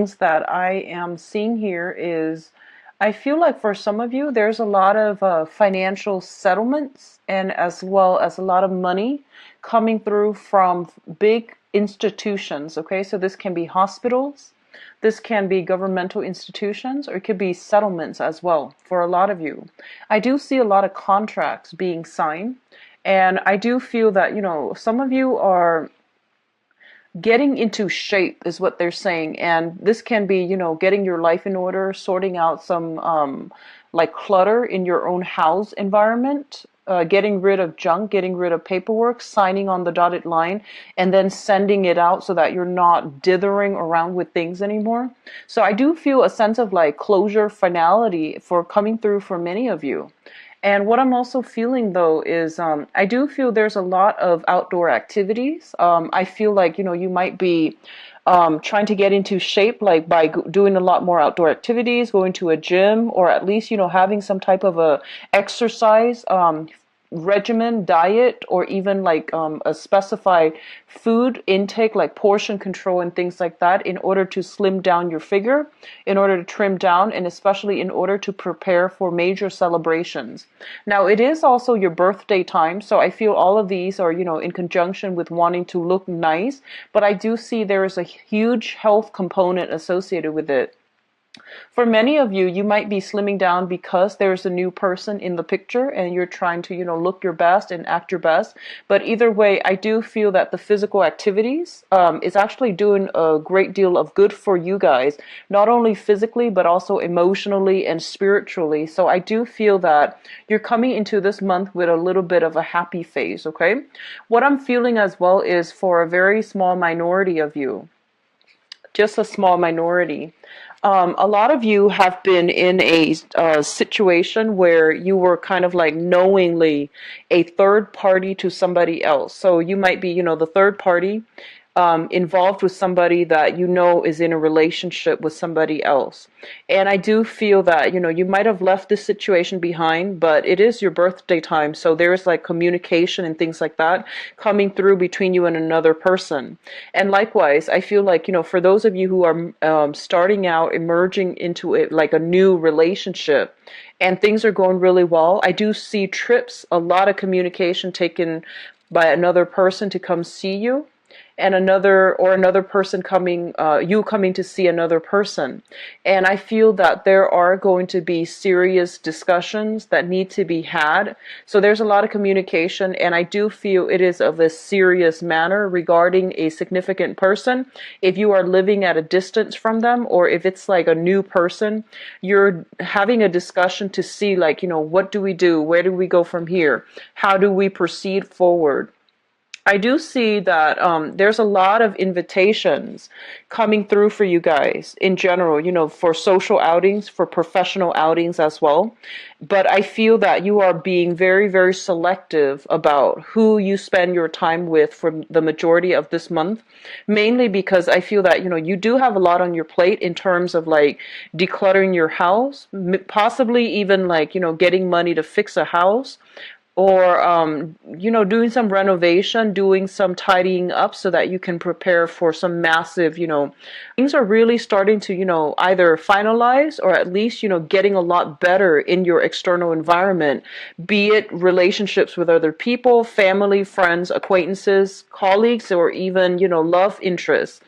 things that I am seeing here is I feel like for some of you, there's a lot of financial settlements and as well as a lot of money coming through from big institutions. Okay, so this can be hospitals, this can be governmental institutions, or it could be settlements as well for a lot of you. I do see a lot of contracts being signed, and I do feel that, some of you are getting into shape is what they're saying, and this can be getting your life in order, sorting out some like clutter in your own house environment, getting rid of junk, getting rid of paperwork, signing on the dotted line, and then sending it out so that you're not dithering around with things anymore. So I do feel a sense of like closure, finality for coming through for many of you. And what I'm also feeling though is I do feel there's a lot of outdoor activities. I feel like, you might be trying to get into shape, like by doing a lot more outdoor activities, going to a gym, or at least, having some type of a exercise regimen, diet, or even like a specified food intake, like portion control and things like that, in order to slim down your figure, in order to trim down, and especially in order to prepare for major celebrations. Now, it is also your birthday time, so I feel all of these are, in conjunction with wanting to look nice, but I do see there is a huge health component associated with it. For many of you, you might be slimming down because there's a new person in the picture and you're trying to, look your best and act your best. But either way, I do feel that the physical activities is actually doing a great deal of good for you guys, not only physically, but also emotionally and spiritually. So I do feel that you're coming into this month with a little bit of a happy phase, okay? What I'm feeling as well is for a very small minority of you, just a small minority. A lot of you have been in a situation where you were kind of like knowingly a third party to somebody else. So you might be, the third party involved with somebody that is in a relationship with somebody else. And I do feel that, you might have left this situation behind, but it is your birthday time. So there's like communication and things like that coming through between you and another person. And likewise, I feel like, for those of you who are starting out, emerging into it like a new relationship, and things are going really well, I do see trips, a lot of communication taken by another person to come see you, and another person coming, you coming to see another person. And I feel that there are going to be serious discussions that need to be had. So there's a lot of communication, and I do feel it is of a serious manner regarding a significant person. If you are living at a distance from them, or if it's like a new person, you're having a discussion to see like, what do we do? Where do we go from here? How do we proceed forward? I do see that there's a lot of invitations coming through for you guys in general, for social outings, for professional outings as well. But I feel that you are being very, very selective about who you spend your time with for the majority of this month, mainly because I feel that, you do have a lot on your plate in terms of like decluttering your house, possibly even like, getting money to fix a house, or doing some renovation, doing some tidying up so that you can prepare for some massive, things are really starting to, either finalize or at least, getting a lot better in your external environment, be it relationships with other people, family, friends, acquaintances, colleagues, or even, love interests.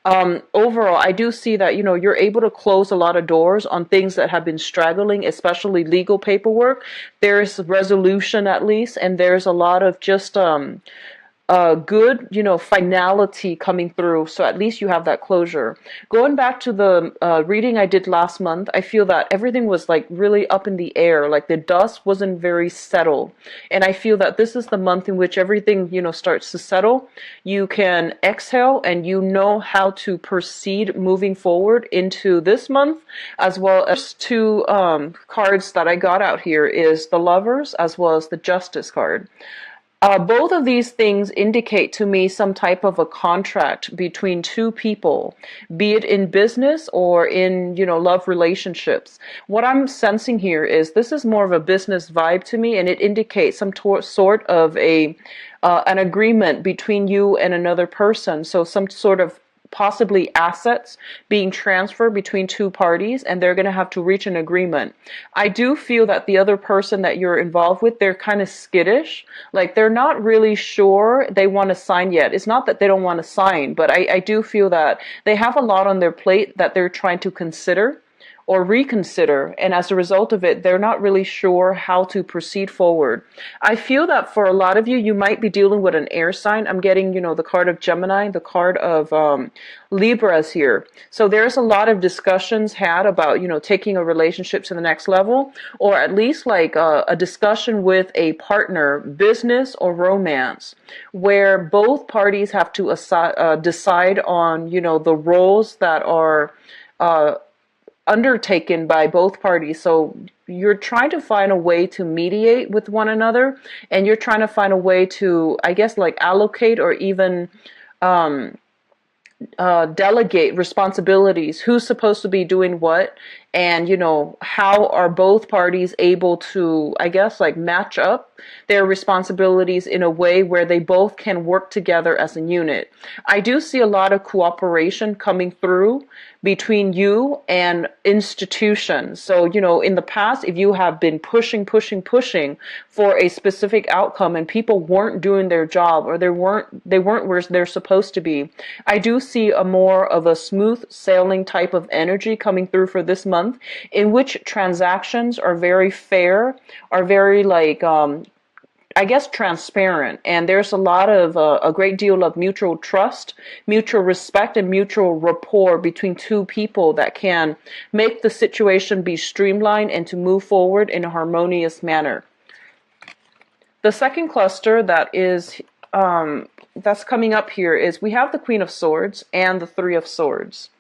Overall, I do see that, you're able to close a lot of doors on things that have been straggling, especially legal paperwork. There's resolution at least, and there's a lot of just good, finality coming through. So at least you have that closure. Going back to the reading I did last month, I feel that everything was like really up in the air, like the dust wasn't very settled. And I feel that this is the month in which everything, starts to settle. You can exhale and you know how to proceed moving forward into this month, as well as two cards that I got out here is the Lovers as well as the Justice card. Both of these things indicate to me some type of a contract between two people, be it in business or in, love relationships. What I'm sensing here is this is more of a business vibe to me, and it indicates some sort of an agreement between you and another person. So some sort of possibly assets being transferred between two parties, and they're going to have to reach an agreement. I do feel that the other person that you're involved with, they're kind of skittish. Like they're not really sure they want to sign yet. It's not that they don't want to sign, but I do feel that they have a lot on their plate that they're trying to consider or reconsider, and as a result of it, they're not really sure how to proceed forward. I feel that for a lot of you, you might be dealing with an air sign. I'm getting, the card of Gemini, the card of Libras here. So there's a lot of discussions had about, taking a relationship to the next level, or at least like a discussion with a partner, business or romance, where both parties have to decide on, the roles that are undertaken by both parties. So you're trying to find a way to mediate with one another, and you're trying to find a way to, I guess, like allocate or even delegate responsibilities, who's supposed to be doing what, and how are both parties able to, I guess, like match up their responsibilities in a way where they both can work together as a unit. I do see a lot of cooperation coming through between you and institutions. So, in the past, if you have been pushing for a specific outcome and people weren't doing their job, or they weren't where they're supposed to be, I do see a more of a smooth sailing type of energy coming through for this month, in which transactions are very fair, are very like, I guess, transparent, and there's a lot of a great deal of mutual trust, mutual respect, and mutual rapport between two people that can make the situation be streamlined and to move forward in a harmonious manner. The second cluster that is that's coming up here is we have the Queen of Swords and the Three of Swords.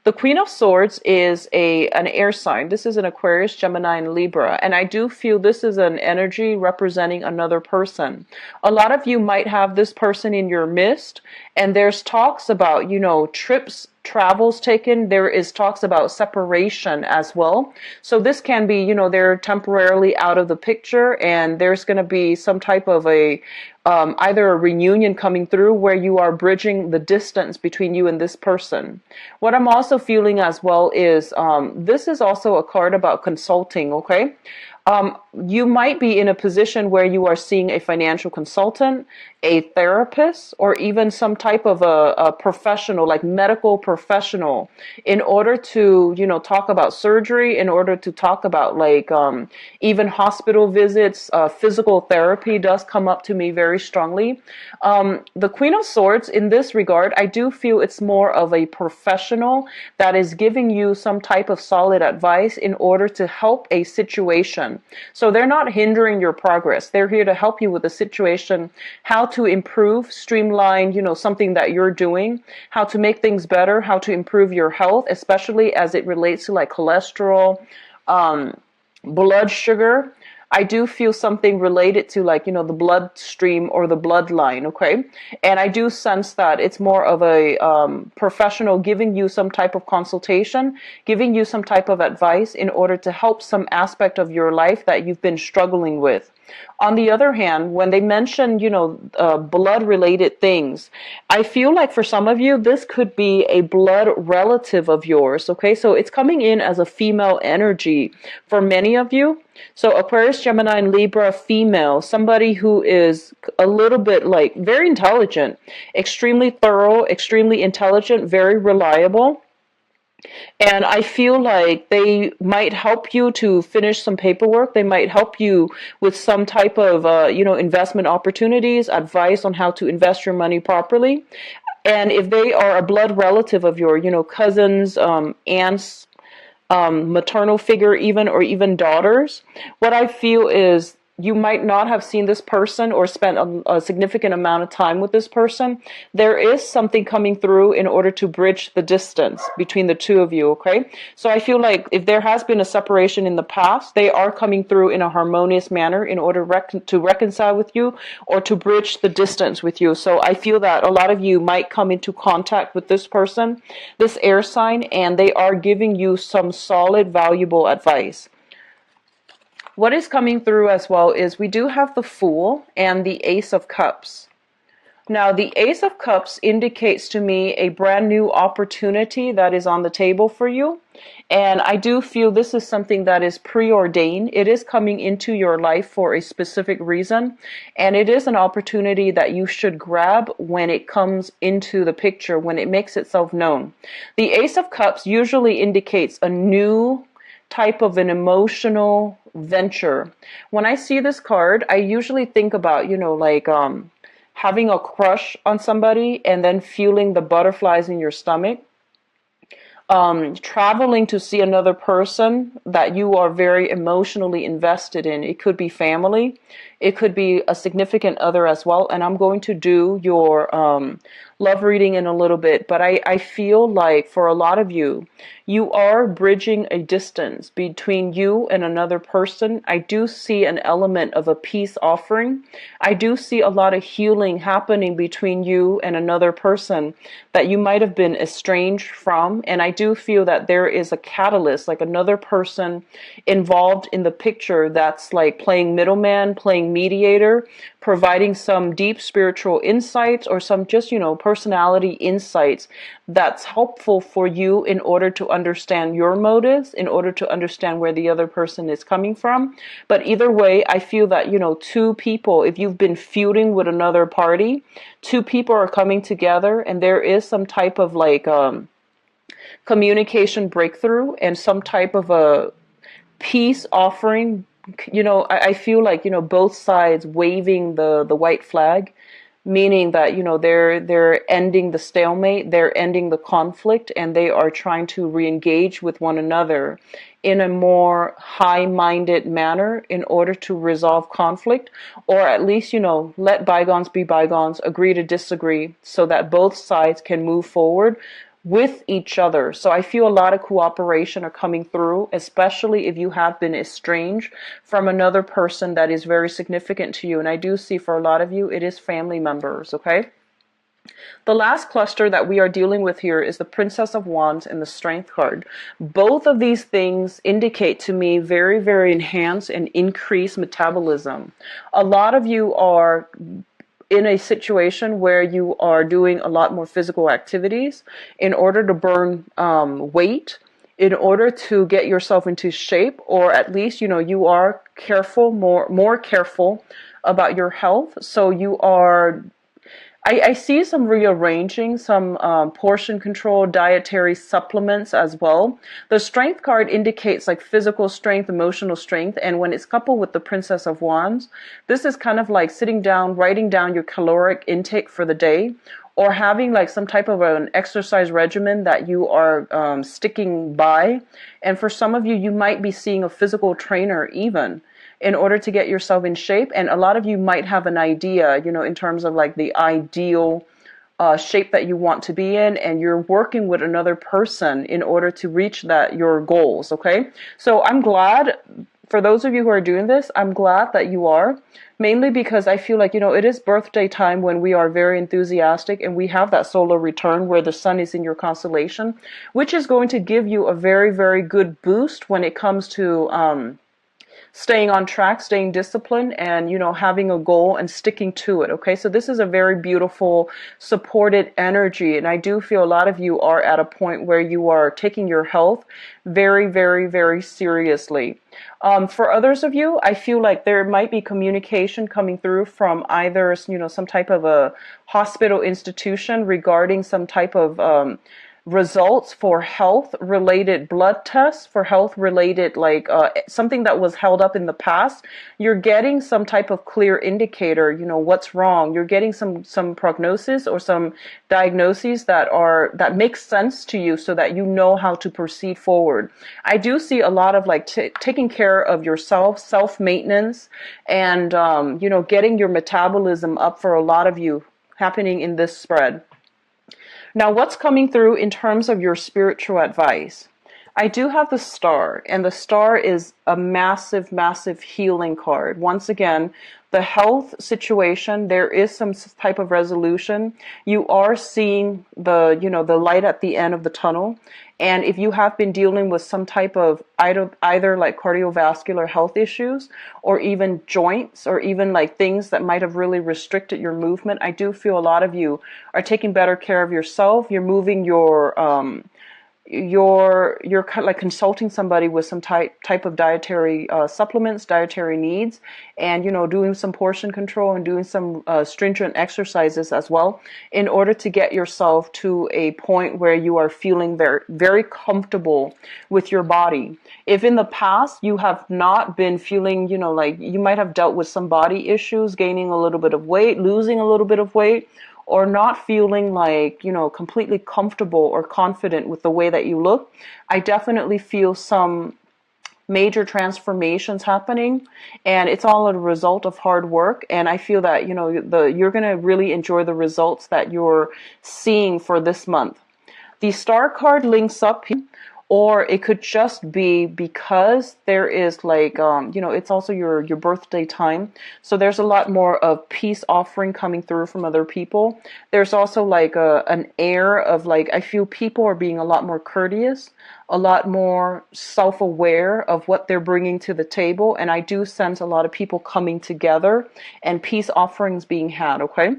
The Queen of Swords is an air sign. This is an Aquarius, Gemini, and Libra. And I do feel this is an energy representing another person. A lot of you might have this person in your midst, and there's talks about, trips, travels taken. There is talks about separation as well. So this can be, they're temporarily out of the picture, and there's going to be some type of either a reunion coming through where you are bridging the distance between you and this person. What I'm also feeling as well is this is also a card about consulting, okay? You might be in a position where you are seeing a financial consultant, a therapist, or even some type of a professional, like medical professional, in order to, talk about surgery, in order to talk about like even hospital visits. Physical therapy does come up to me very strongly. The Queen of Swords, in this regard, I do feel it's more of a professional that is giving you some type of solid advice in order to help a situation. So they're not hindering your progress. They're here to help you with the situation, how to improve, streamline, something that you're doing, how to make things better, how to improve your health, especially as it relates to like cholesterol, blood sugar. I do feel something related to like, the bloodstream or the bloodline, okay? And I do sense that it's more of a professional giving you some type of consultation, giving you some type of advice in order to help some aspect of your life that you've been struggling with. On the other hand, when they mention, blood-related things, I feel like for some of you, this could be a blood relative of yours, okay? So it's coming in as a female energy for many of you. So Aquarius, Gemini, and Libra, female, somebody who is a little bit like very intelligent, extremely thorough, extremely intelligent, very reliable. And I feel like they might help you to finish some paperwork. They might help you with some type of, investment opportunities, advice on how to invest your money properly. And if they are a blood relative of your, cousins, aunts, maternal figure even, or even daughters, what I feel is you might not have seen this person or spent a significant amount of time with this person. There is something coming through in order to bridge the distance between the two of you, okay? So I feel like if there has been a separation in the past, they are coming through in a harmonious manner in order to reconcile with you or to bridge the distance with you. So I feel that a lot of you might come into contact with this person, this air sign, and they are giving you some solid, valuable advice. What is coming through as well is we do have the Fool and the Ace of Cups. Now, the Ace of Cups indicates to me a brand new opportunity that is on the table for you. And I do feel this is something that is preordained. It is coming into your life for a specific reason. And it is an opportunity that you should grab when it comes into the picture, when it makes itself known. The Ace of Cups usually indicates a new type of an emotional venture. When I see this card, I usually think about, like, having a crush on somebody and then feeling the butterflies in your stomach, traveling to see another person that you are very emotionally invested in. It could be family, it could be a significant other as well. And I'm going to do your love reading in a little bit, but I feel like for a lot of you, you are bridging a distance between you and another person. I do see an element of a peace offering. I do see a lot of healing happening between you and another person that you might have been estranged from. And I do feel that there is a catalyst, like another person involved in the picture that's like playing middleman, playing mediator, providing some deep spiritual insights or some just, personality insights that's helpful for you in order to understand your motives, in order to understand where the other person is coming from. But either way, I feel that, two people, if you've been feuding with another party, two people are coming together and there is some type of like communication breakthrough and some type of a peace offering. I feel like, both sides waving the white flag, meaning that, they're ending the stalemate, they're ending the conflict, and they are trying to re-engage with one another in a more high-minded manner in order to resolve conflict, or at least, let bygones be bygones, agree to disagree, so that both sides can move forward with each other. So I feel a lot of cooperation are coming through, especially if you have been estranged from another person that is very significant to you. And I do see for a lot of you, it is family members, okay? The last cluster that we are dealing with here is the Princess of Wands and the Strength card. Both of these things indicate to me very, very enhanced and increased metabolism. A lot of you are in a situation where you are doing a lot more physical activities in order to burn weight, in order to get yourself into shape, or at least, you are careful, more careful about your health. So you are, I see some rearranging, some portion control, dietary supplements as well. The Strength card indicates like physical strength, emotional strength. And when it's coupled with the Princess of Wands, this is kind of like sitting down, writing down your caloric intake for the day, or having like some type of an exercise regimen that you are sticking by. And for some of you, you might be seeing a physical trainer even, in order to get yourself in shape. And a lot of you might have an idea, in terms of like the ideal shape that you want to be in, and you're working with another person in order to reach your goals, okay? So I'm glad, for those of you who are doing this, I'm glad that you are, mainly because I feel like, it is birthday time when we are very enthusiastic and we have that solar return where the sun is in your constellation, which is going to give you a very, very good boost when it comes to staying on track, staying disciplined, and, having a goal and sticking to it. Okay. So this is a very beautiful supported energy. And I do feel a lot of you are at a point where you are taking your health very, very, very seriously. For others of you, I feel like there might be communication coming through from either, some type of a hospital institution regarding some type of, results for health related blood tests, for health related like something that was held up in the past. You're getting some type of clear indicator, what's wrong. You're getting some prognosis or some diagnoses that make sense to you, so that you know how to proceed forward. I do see a lot of like taking care of yourself, self-maintenance, and getting your metabolism up for a lot of you happening in this spread. Now, what's coming through in terms of your spiritual advice? I do have the star, and the star is a massive, massive healing card. Once again, the health situation, there is some type of resolution. You are seeing the light at the end of the tunnel. And if you have been dealing with some type of either like cardiovascular health issues or even joints or even like things that might have really restricted your movement, I do feel a lot of you are taking better care of yourself. You're moving you're kind of like consulting somebody with some type of dietary supplements, dietary needs, and doing some portion control and doing some stringent exercises as well, in order to get yourself to a point where you are feeling very, very comfortable with your body. If in the past you have not been feeling, like you might have dealt with some body issues, gaining a little bit of weight, losing a little bit of weight, or not feeling like, completely comfortable or confident with the way that you look, I definitely feel some major transformations happening, and it's all a result of hard work. And I feel that, you're going to really enjoy the results that you're seeing for this month. The star card links up here, or it could just be because there is like, it's also your birthday time. So there's a lot more of peace offering coming through from other people. There's also like an air of like, I feel people are being a lot more courteous, a lot more self-aware of what they're bringing to the table. And I do sense a lot of people coming together and peace offerings being had, okay?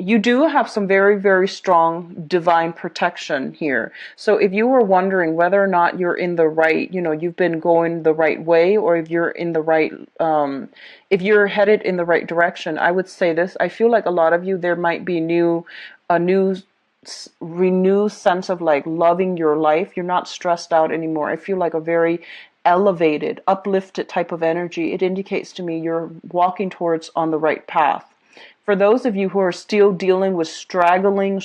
You do have some very, very strong divine protection here. So if you were wondering whether or not you're in the right, you've been going the right way, or if you're in the right, if you're headed in the right direction, I would say this. I feel like a lot of you, there might be a new renewed sense of like loving your life. You're not stressed out anymore. I feel like a very elevated, uplifted type of energy. It indicates to me you're walking towards on the right path. For those of you who are still dealing with struggling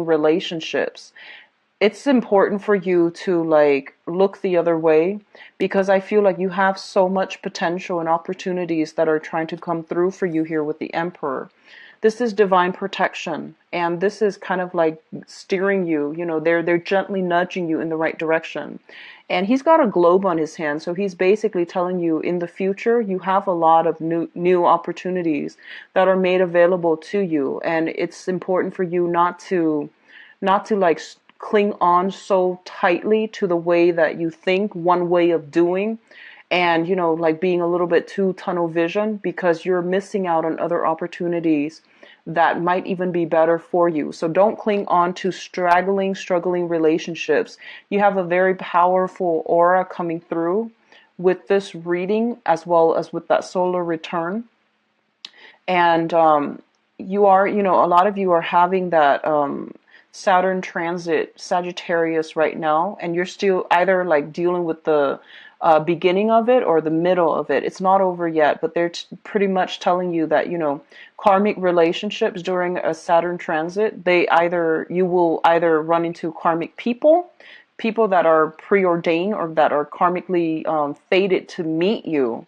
relationships, it's important for you to like look the other way, because I feel like you have so much potential and opportunities that are trying to come through for you here with the Emperor. This is divine protection, and this is kind of like steering you, they're gently nudging you in the right direction. And he's got a globe on his hand, so he's basically telling you in the future you have a lot of new opportunities that are made available to you, and it's important for you not to like cling on so tightly to the way that you think, one way of doing, and like being a little bit too tunnel vision, because you're missing out on other opportunities that might even be better for you. So don't cling on to struggling relationships. You have a very powerful aura coming through with this reading, as well as with that solar return. And you are, a lot of you are having that Saturn transit Sagittarius right now, and you're still either like dealing with the beginning of it or the middle of it. It's not over yet, but they're pretty much telling you that, karmic relationships during a Saturn transit, you will either run into karmic people that are preordained or that are karmically fated to meet you,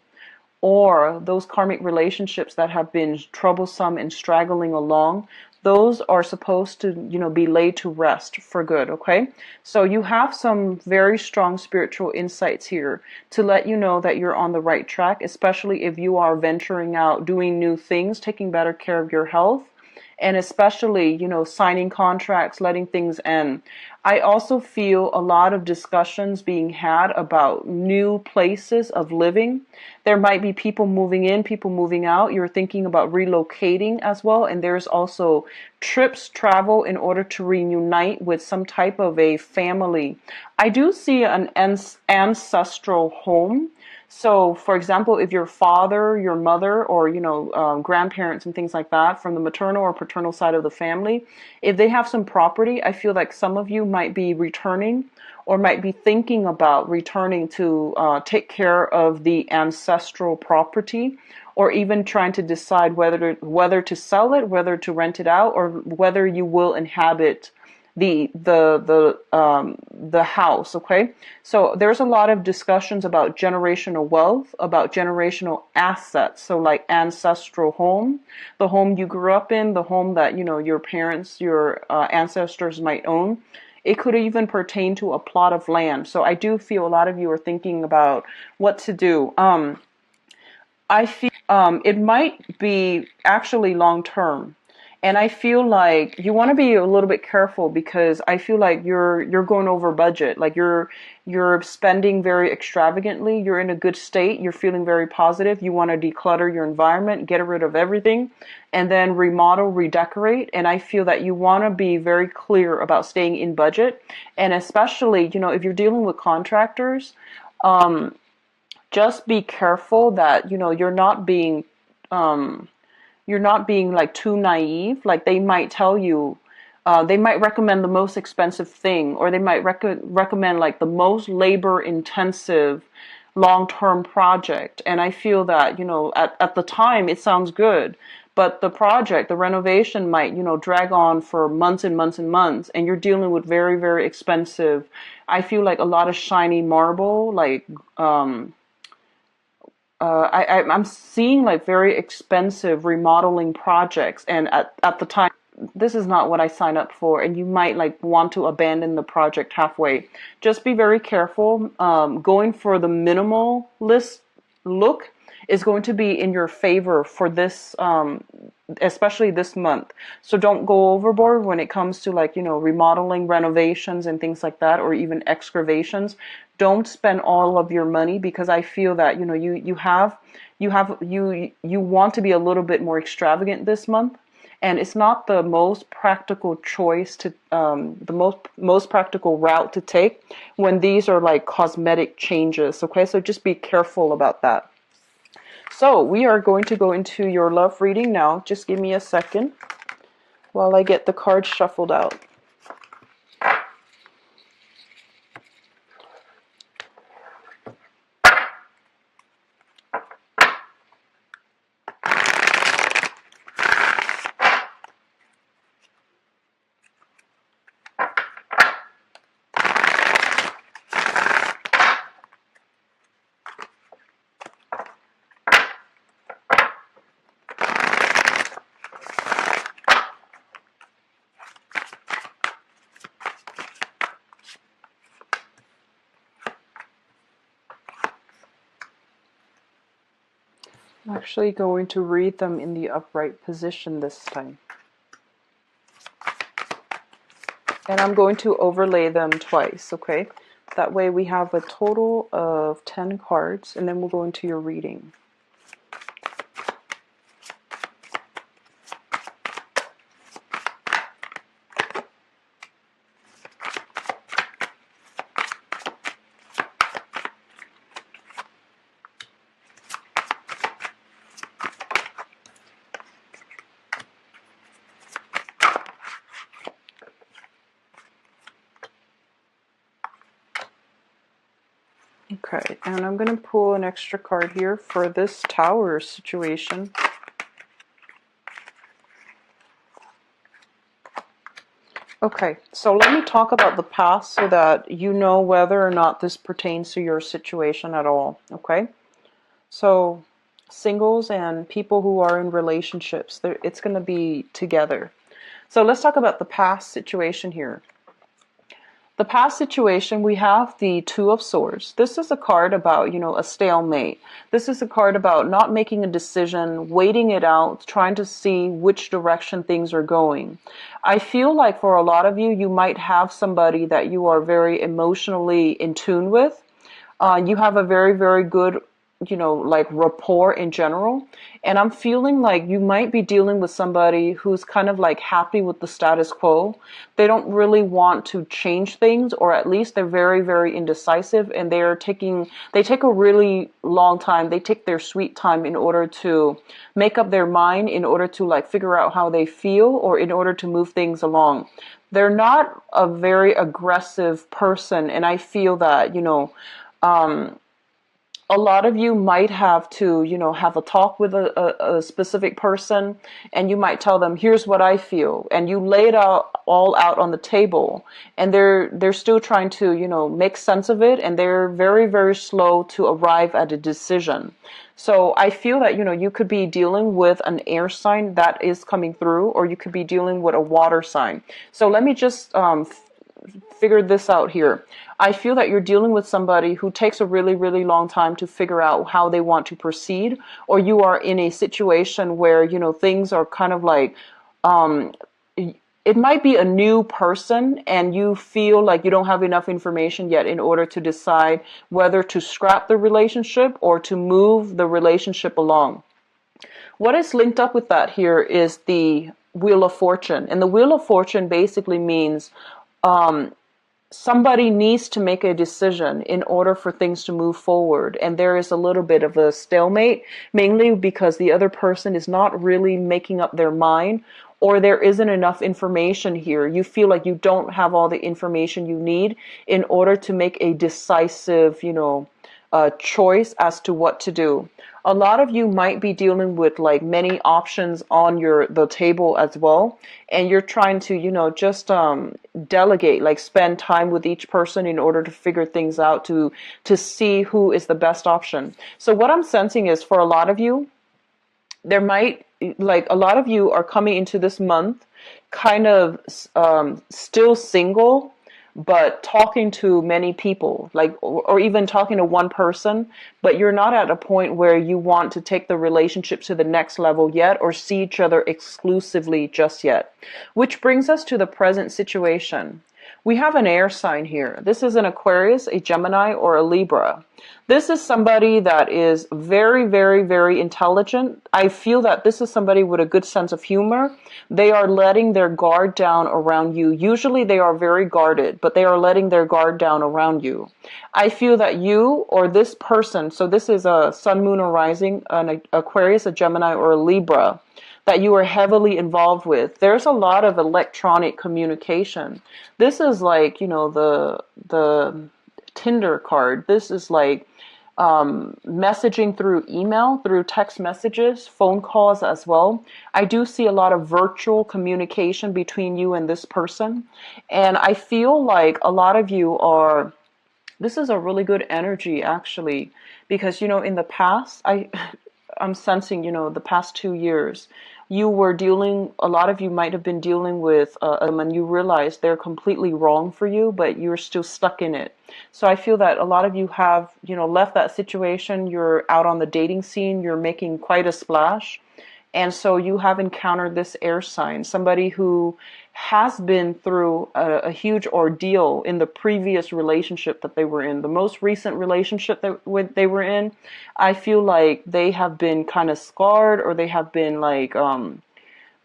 or those karmic relationships that have been troublesome and straggling along. Those are supposed to, be laid to rest for good, okay? So you have some very strong spiritual insights here to let you know that you're on the right track, especially if you are venturing out, doing new things, taking better care of your health, and especially, signing contracts, letting things end. I also feel a lot of discussions being had about new places of living. There might be people moving in, people moving out. You're thinking about relocating as well. And there's also travel in order to reunite with some type of a family. I do see an ancestral home. So, for example, if your father, your mother, or, grandparents and things like that from the maternal or paternal side of the family, if they have some property, I feel like some of you might be returning or might be thinking about returning to take care of the ancestral property, or even trying to decide whether to sell it, whether to rent it out, or whether you will inhabit the house, okay? So there's a lot of discussions about generational wealth, about generational assets. So like ancestral home, the home you grew up in, the home that, your parents, your ancestors might own. It could even pertain to a plot of land. So I do feel a lot of you are thinking about what to do. I feel it might be actually long term. And I feel like you want to be a little bit careful, because I feel like you're going over budget. Like you're spending very extravagantly. You're in a good state. You're feeling very positive. You want to declutter your environment, get rid of everything, and then remodel, redecorate. And I feel that you want to be very clear about staying in budget. And especially, if you're dealing with contractors, just be careful that, you're not being like too naive. Like they might tell you, they might recommend the most expensive thing, or they might recommend like the most labor intensive long-term project. And I feel that, at the time it sounds good, but the project, the renovation might, drag on for months and months and months, and you're dealing with very, very expensive, I feel like a lot of shiny marble, like, I'm seeing like very expensive remodeling projects, and at the time, this is not what I signed up for, and you might like want to abandon the project halfway. Just be very careful. Going for the minimalist look is going to be in your favor for this, especially this month. So don't go overboard when it comes to like, remodeling, renovations and things like that, or even excavations. Don't spend all of your money, because I feel that, you want to be a little bit more extravagant this month. And it's not the most practical choice to, the most practical route to take when these are like cosmetic changes. Okay, so just be careful about that. So we are going to go into your love reading now. Just give me a second while I get the cards shuffled out. I'm actually going to read them in the upright position this time. And I'm going to overlay them twice, okay? That way we have a total of 10 cards, and then we'll go into your reading. Okay, and I'm going to pull an extra card here for this tower situation. Okay, so let me talk about the past so that you know whether or not this pertains to your situation at all, okay? So, singles and people who are in relationships, it's going to be together. So let's talk about the past situation here. The past situation, we have the Two of Swords. This is a card about, a stalemate. This is a card about not making a decision, waiting it out, trying to see which direction things are going. I feel like for a lot of you, you might have somebody that you are very emotionally in tune with. You have a very, very good, like rapport in general. And I'm feeling like you might be dealing with somebody who's kind of like happy with the status quo. They don't really want to change things, or at least they're very, very indecisive, and they take a really long time. They take their sweet time in order to make up their mind, in order to like figure out how they feel, or in order to move things along. They're not a very aggressive person, and I feel that, a lot of you might have to, have a talk with a specific person, and you might tell them, here's what I feel. And you lay it all out on the table, and they're still trying to, make sense of it. And they're very, very slow to arrive at a decision. So I feel that, you could be dealing with an air sign that is coming through, or you could be dealing with a water sign. So let me just, figure this out here. I feel that you're dealing with somebody who takes a really, really long time to figure out how they want to proceed, or you are in a situation where, things are kind of like, um, it might be a new person and you feel like you don't have enough information yet in order to decide whether to scrap the relationship or to move the relationship along. What is linked up with that here is the Wheel of Fortune. And the Wheel of Fortune basically means um, somebody needs to make a decision in order for things to move forward. And there is a little bit of a stalemate, mainly because the other person is not really making up their mind, or there isn't enough information here. You feel like you don't have all the information you need in order to make a decisive, choice as to what to do. A lot of you might be dealing with like many options on the table as well, and you're trying to just delegate, like spend time with each person in order to figure things out, to see who is the best option. So what I'm sensing is, for a lot of you, there might, like, a lot of you are coming into this month kind of still single, but talking to many people, like, or even talking to one person, but you're not at a point where you want to take the relationship to the next level yet, or see each other exclusively just yet. Which brings us to the present situation. We have an air sign here. This is an Aquarius, a Gemini, or a Libra. This is somebody that is very, very, very intelligent. I feel that this is somebody with a good sense of humor. They are letting their guard down around you. Usually they are very guarded, but they are letting their guard down around you. I feel that you or this person, so this is a Sun, Moon, or Rising, an Aquarius, a Gemini, or a Libra, that you are heavily involved with. There's a lot of electronic communication. This is like, the Tinder card. This is like messaging through email, through text messages, phone calls as well. I do see a lot of virtual communication between you and this person. And I feel like a lot of you are, this is a really good energy actually, because, in the past, I'm sensing, the past 2 years, a lot of you might have been dealing with and you realize they're completely wrong for you, but you're still stuck in it. So I feel that a lot of you have, left that situation. You're out on the dating scene. You're making quite a splash. And so you have encountered this air sign, somebody who has been through a huge ordeal in the previous relationship that they were in. The most recent relationship that they were in, I feel like they have been kind of scarred, or they have been like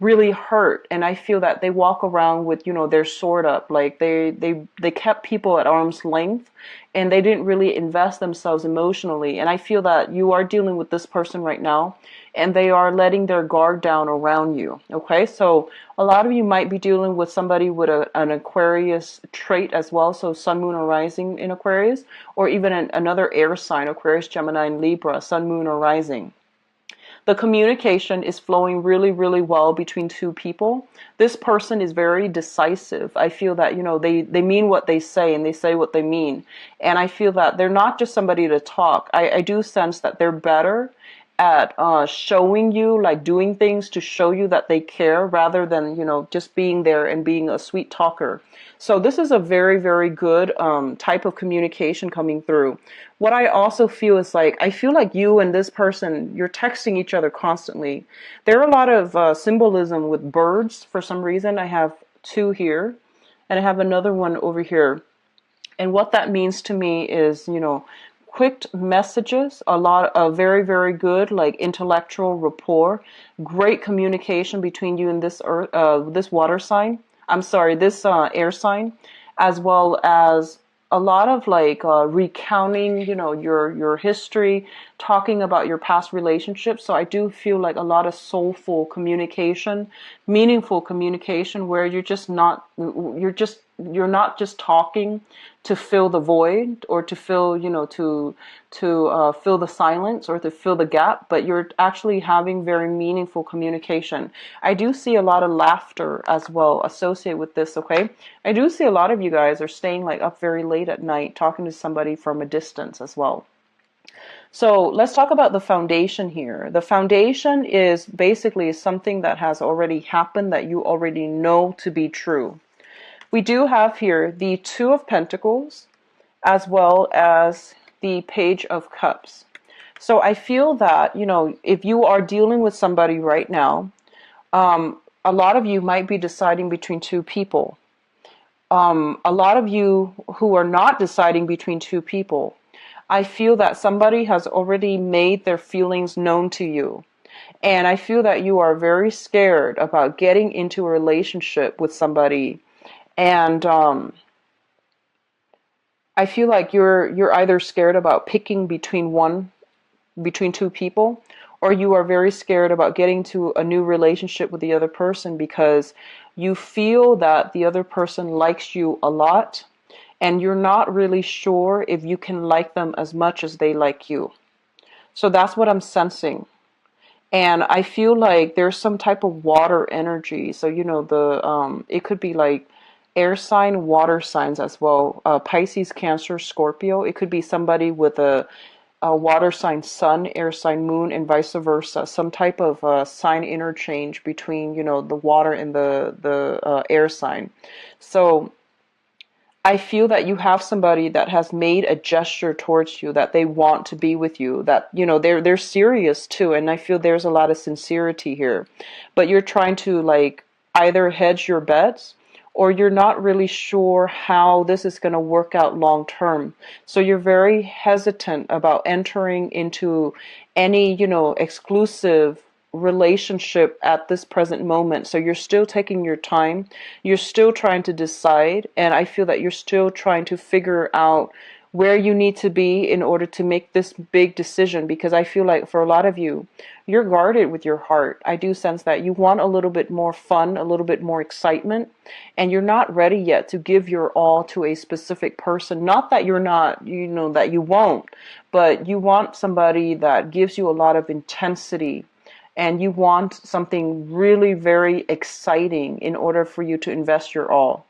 really hurt. And I feel that they walk around with, their sword up. Like they kept people at arm's length, and they didn't really invest themselves emotionally. And I feel that you are dealing with this person right now, and they are letting their guard down around you. Okay, so a lot of you might be dealing with somebody with an Aquarius trait as well. So Sun, Moon, or Rising in Aquarius, or even another air sign, Aquarius, Gemini, and Libra, Sun, Moon, or Rising. The communication is flowing really, really well between two people. This person is very decisive. I feel that, they mean what they say, and they say what they mean. And I feel that they're not just somebody to talk. I do sense that they're better at showing you, like doing things to show you that they care, rather than, just being there and being a sweet talker. So this is a very, very good type of communication coming through. What I also feel is like, I feel like you and this person, you're texting each other constantly. There are a lot of symbolism with birds for some reason. I have 2 here, and I have another one over here. And what that means to me is, quick messages, a lot of very, very good, like intellectual rapport, great communication between you and this this water sign. I'm sorry, this air sign, as well as a lot of like recounting, your history, talking about your past relationships. So I do feel like a lot of soulful communication, meaningful communication, where you're not just talking to fill the void, or to fill, to fill the silence, or to fill the gap, but you're actually having very meaningful communication. I do see a lot of laughter as well associated with this, okay? I do see a lot of you guys are staying like up very late at night talking to somebody from a distance as well. So let's talk about the foundation here. The foundation is basically something that has already happened, that you already know to be true. We do have here the Two of Pentacles as well as the Page of Cups. So I feel that, if you are dealing with somebody right now, a lot of you might be deciding between two people. A lot of you who are not deciding between two people, I feel that somebody has already made their feelings known to you. And I feel that you are very scared about getting into a relationship with somebody. And I feel like you're either scared about picking between two people, or you are very scared about getting to a new relationship with the other person because you feel that the other person likes you a lot and you're not really sure if you can like them as much as they like you. So that's what I'm sensing. And I feel like there's some type of water energy. So, the it could be like air sign, water signs as well. Pisces, Cancer, Scorpio. It could be somebody with a water sign sun, air sign moon, and vice versa. Some type of sign interchange between, the water and the air sign. So I feel that you have somebody that has made a gesture towards you, that they want to be with you, that, they're serious too. And I feel there's a lot of sincerity here, but you're trying to like either hedge your bets, or you're not really sure how this is going to work out long term. So you're very hesitant about entering into any, exclusive relationship at this present moment. So you're still taking your time. You're still trying to decide. And I feel that you're still trying to figure out where you need to be in order to make this big decision, because I feel like for a lot of you, you're guarded with your heart. I do sense that you want a little bit more fun, a little bit more excitement, and you're not ready yet to give your all to a specific person. Not that you're not, that you won't, but you want somebody that gives you a lot of intensity, and you want something really very exciting in order for you to invest your all.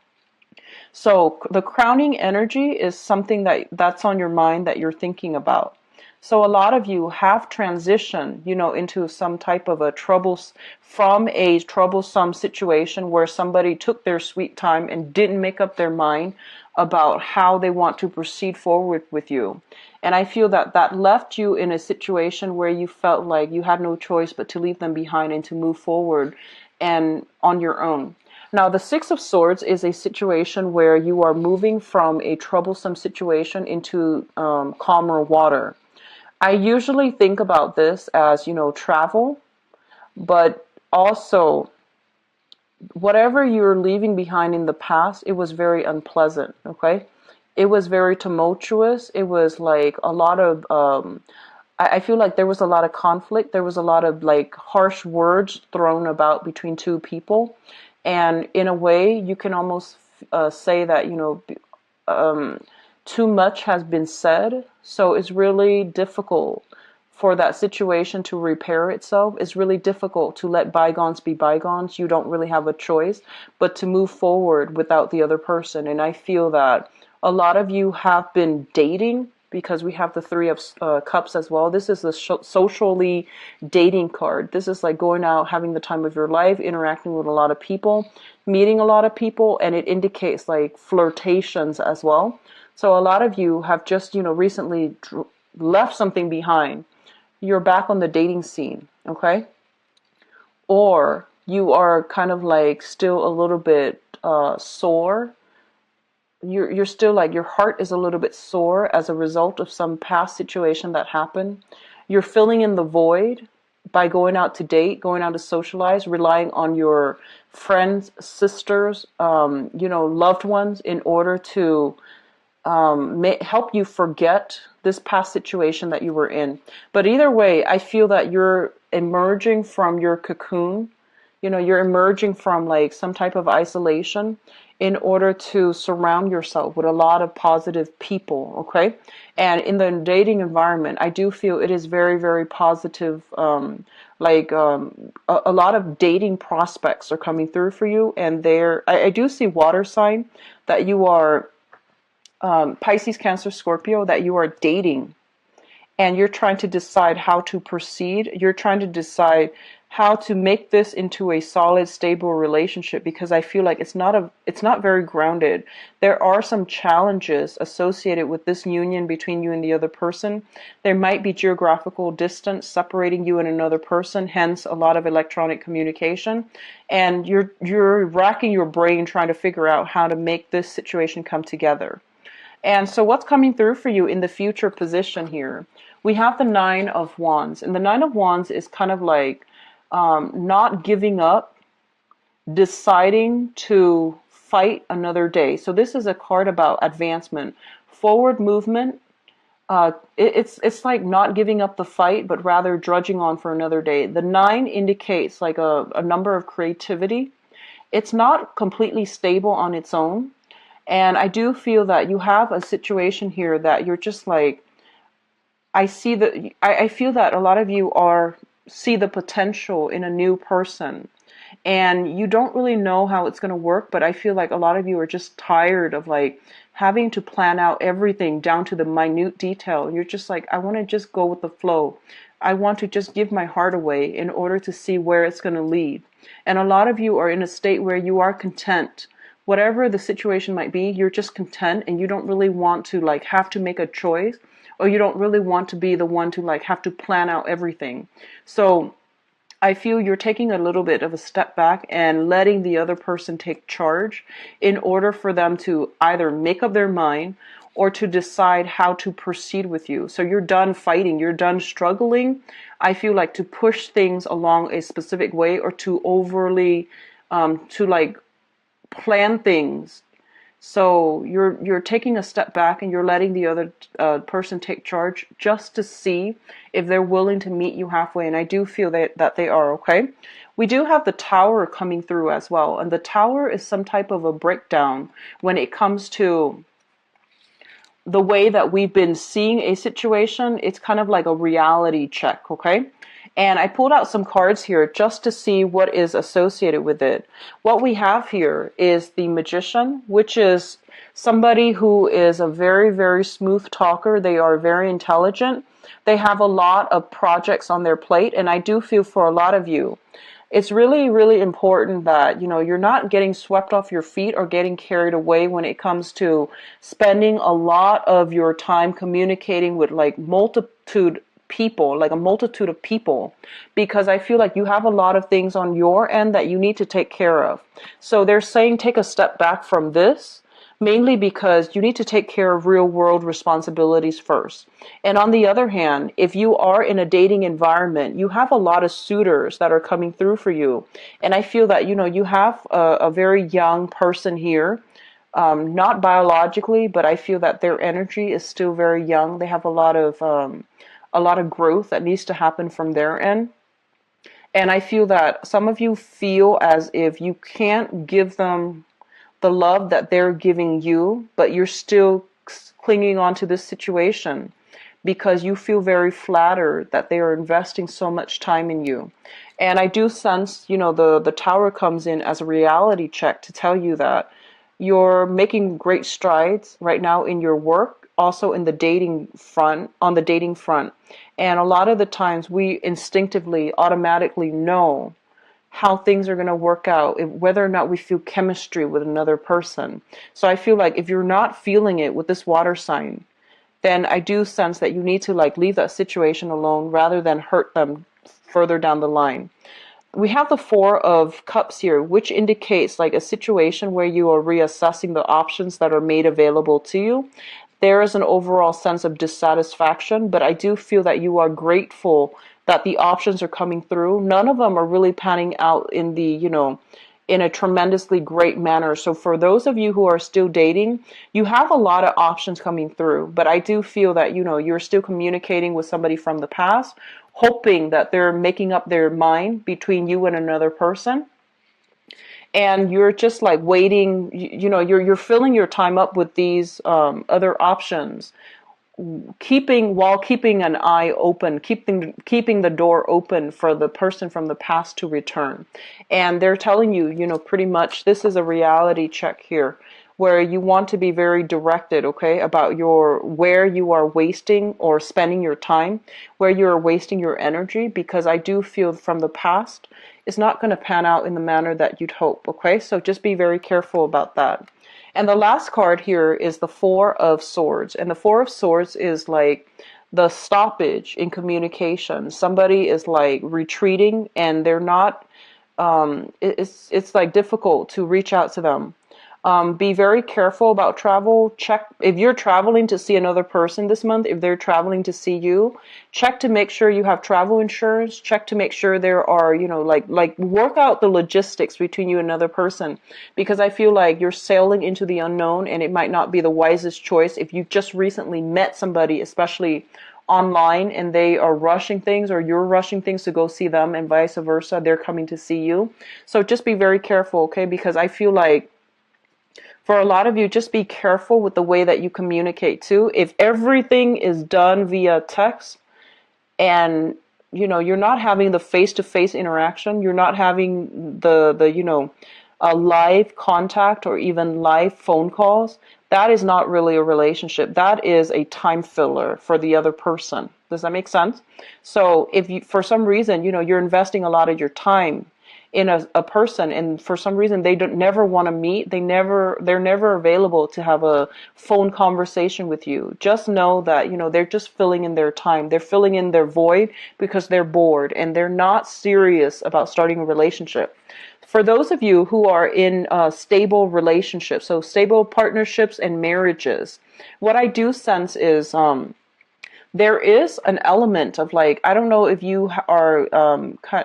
So the crowning energy is something that's on your mind, that you're thinking about. So a lot of you have transitioned, into some type of from a troublesome situation where somebody took their sweet time and didn't make up their mind about how they want to proceed forward with you. And I feel that that left you in a situation where you felt like you had no choice but to leave them behind and to move forward and on your own. Now, the Six of Swords is a situation where you are moving from a troublesome situation into calmer water. I usually think about this as, travel, but also whatever you're leaving behind in the past, it was very unpleasant, okay? It was very tumultuous. It was like a lot of, I feel like there was a lot of conflict. There was a lot of like harsh words thrown about between two people. And in a way, you can almost say that, too much has been said. So it's really difficult for that situation to repair itself. It's really difficult to let bygones be bygones. You don't really have a choice but to move forward without the other person. And I feel that a lot of you have been dating, because we have the Three of Cups as well. This is the socially dating card. This is like going out, having the time of your life, interacting with a lot of people, meeting a lot of people, and it indicates like flirtations as well. So a lot of you have just, recently left something behind. You're back on the dating scene, okay? Or you are kind of like still a little bit sore. You're still like, your heart is a little bit sore as a result of some past situation that happened. You're filling in the void by going out to date, going out to socialize, relying on your friends, sisters, loved ones in order to help you forget this past situation that you were in. But either way, I feel that you're emerging from your cocoon. You're emerging from like some type of isolation in order to surround yourself with a lot of positive people, okay? And in the dating environment, I do feel it is very, very positive. A lot of dating prospects are coming through for you. And I do see water sign that you are Pisces, Cancer, Scorpio, that you are dating. and you're trying to decide how to proceed. You're trying to decide how to make this into a solid, stable relationship, because I feel like it's not very grounded. There are some challenges associated with this union between you and the other person. There might be geographical distance separating you and another person, hence a lot of electronic communication. And you're racking your brain trying to figure out how to make this situation come together. And so what's coming through for you in the future position here? We have the Nine of Wands. And the Nine of Wands is kind of like not giving up, deciding to fight another day. So this is a card about advancement, forward movement. It's like not giving up the fight, but rather drudging on for another day. The nine indicates like a number of creativity. It's not completely stable on its own. And I do feel that you have a situation here that you're just like, I feel that a lot of you see the potential in a new person, and you don't really know how it's going to work, but I feel like a lot of you are just tired of like having to plan out everything down to the minute detail. You're just like, I want to just go with the flow. I want to just give my heart away in order to see where it's going to lead. And a lot of you are in a state where you are content. Whatever the situation might be, you're just content, and you don't really want to like have to make a choice, or you don't really want to be the one to like have to plan out everything. So I feel you're taking a little bit of a step back and letting the other person take charge in order for them to either make up their mind or to decide how to proceed with you. So you're done fighting, you're done struggling. I feel like to push things along a specific way, or to overly to like plan things. So you're taking a step back and you're letting the other person take charge just to see if they're willing to meet you halfway. And I do feel that they are, okay? We do have the Tower coming through as well. And the Tower is some type of a breakdown when it comes to the way that we've been seeing a situation. It's kind of like a reality check, okay? And I pulled out some cards here just to see what is associated with it. What we have here is the Magician, which is somebody who is a very, very smooth talker. They are very intelligent. They have a lot of projects on their plate. And I do feel for a lot of you, it's really, really important that, you know, you're not getting swept off your feet or getting carried away when it comes to spending a lot of your time communicating with like a multitude of people, because I feel like you have a lot of things on your end that you need to take care of. So they're saying take a step back from this, mainly because you need to take care of real world responsibilities first. And on the other hand, if you are in a dating environment, you have a lot of suitors that are coming through for you. And I feel that, you know, you have a very young person here. Not biologically, but I feel that their energy is still very young. They have a lot of growth that needs to happen from their end. And I feel that some of you feel as if you can't give them the love that they're giving you, but you're still clinging on to this situation because you feel very flattered that they are investing so much time in you. And I do sense, you know, the Tower comes in as a reality check to tell you that you're making great strides right now in your work, also in the dating front, on the dating front. And a lot of the times we instinctively, automatically know how things are going to work out, whether or not we feel chemistry with another person. So I feel like if you're not feeling it with this water sign, then I do sense that you need to like leave that situation alone rather than hurt them further down the line. We have the Four of Cups here, which indicates like a situation where you are reassessing the options that are made available to you. There is an overall sense of dissatisfaction, but I do feel that you are grateful that the options are coming through. None of them are really panning out in the, you know, in a tremendously great manner. So for those of you who are still dating, you have a lot of options coming through, but I do feel that, you know, you're still communicating with somebody from the past, hoping that they're making up their mind between you and another person. And you're just like waiting, you know, you're filling your time up with these other options, keeping an eye open, keeping the door open for the person from the past to return. And they're telling you, you know, pretty much this is a reality check here. where you want to be very directed, okay, about where you are wasting or spending your time, where you are wasting your energy, because I do feel from the past it's not going to pan out in the manner that you'd hope, okay? So just be very careful about that. And the last card here is the Four of Swords. And the Four of Swords is like the stoppage in communication. Somebody is like retreating and they're not, it's like difficult to reach out to them. Be very careful about travel. Check if you're traveling to see another person this month, if they're traveling to see you, check to make sure you have travel insurance. Check to make sure there are, like work out the logistics between you and another person, because I feel like you're sailing into the unknown and it might not be the wisest choice if you just recently met somebody, especially online, and they are rushing things or you're rushing things to go see them and vice versa. They're coming to see you. So just be very careful, okay? Because I feel like for a lot of you, just be careful with the way that you communicate too. If everything is done via text and you're not having the face-to-face interaction, you're not having the a live contact or even live phone calls, that is not really a relationship. That is a time filler for the other person. Does that make sense? So if you, for some reason, you're investing a lot of your time in a person, and for some reason they don't never want to meet, they're never available to have a phone conversation with you, just know that they're just filling in their time, they're filling in their void because they're bored and they're not serious about starting a relationship. For those of you who are in stable relationships, so stable partnerships and marriages, what I do sense is there is an element of like, I don't know if you are,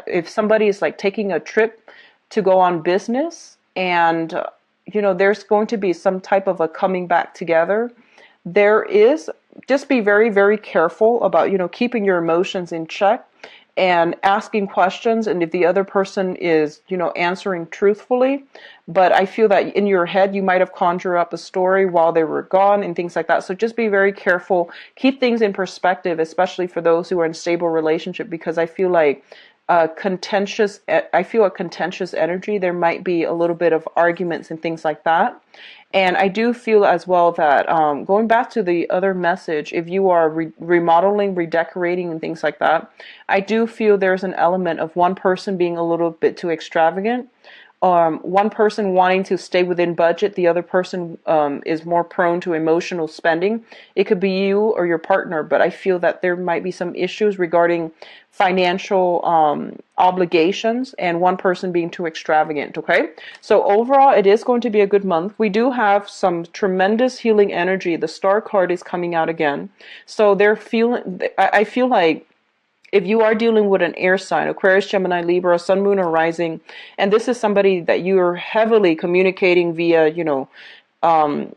if somebody is like taking a trip to go on business and, there's going to be some type of a coming back together. There is, just be very, very careful about, keeping your emotions in check and asking questions, and if the other person is, answering truthfully. But I feel that in your head, you might have conjured up a story while they were gone and things like that. So just be very careful. Keep things in perspective, especially for those who are in stable relationship, because I feel like I feel a contentious energy. There might be a little bit of arguments and things like that. And I do feel as well that going back to the other message, if you are remodeling, redecorating, and things like that, I do feel there's an element of one person being a little bit too extravagant. One person wanting to stay within budget, the other person is more prone to emotional spending. It could be you or your partner, but I feel that there might be some issues regarding financial obligations and one person being too extravagant, okay? So overall, it is going to be a good month. We do have some tremendous healing energy. The Star card is coming out again. So I feel like if you are dealing with an air sign, Aquarius, Gemini, Libra, Sun, Moon, or Rising, and this is somebody that you are heavily communicating via,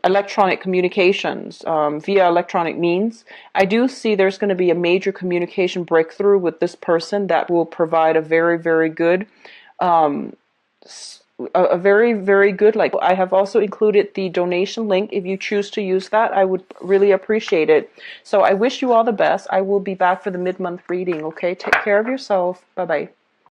electronic communications, via electronic means, I do see there's going to be a major communication breakthrough with this person that will provide a very, very good a very, very good, like, I have also included the donation link. If you choose to use that, I would really appreciate it. So I wish you all the best. I will be back for the mid-month reading, okay? Take care of yourself. Bye-bye.